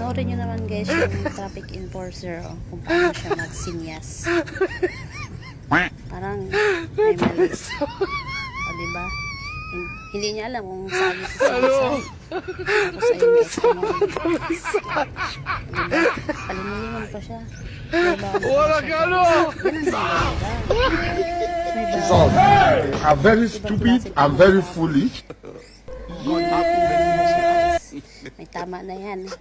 Panoorin nyo naman guys yung traffic enforcer kung paano siya magsinyas. Parang may mali. O diba? Hindi niya alam kung saan siya sasay. Tapos ayun guys, diba? Palinilingan pa siya. Diba? Wala ka ano! I'm very stupid, I'm very foolish. May tama na yan.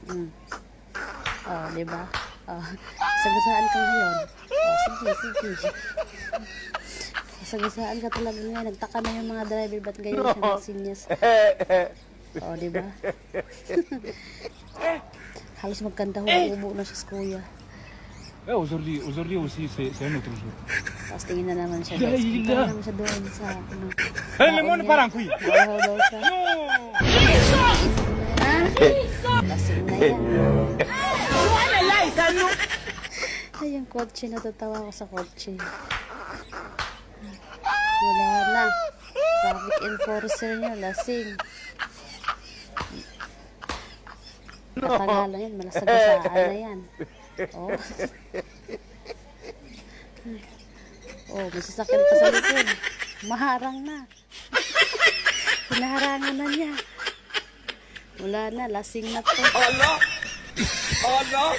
Oh, diba? Oh, sagasaan ka ngayon. Oh, sige. Sagasaan ka talaga ngayon. Nagtaka na yung mga driver, ba't ganyan siya magsinyas? Oh, diba? Halos magkanta ubo na siya sa kuya. Aujourd'hui aussi, c'est un autre jour. Tapos tingin na naman siya. Tingin na naman siya doon sa ano. Le monde part en couille. Nawahaw daw siya. Lasing na yan. Ay, yung kotse. Natatawa ko sa kotse. Wala na. Traffic enforcer niya. Lasing. Katagalan yan. Malasagasaan na yan. Oh. Oh, may sasakyan pa sa likod. Maharang na. Hinaharangan na niya. Wala na, lasing na to. Allah! Allah!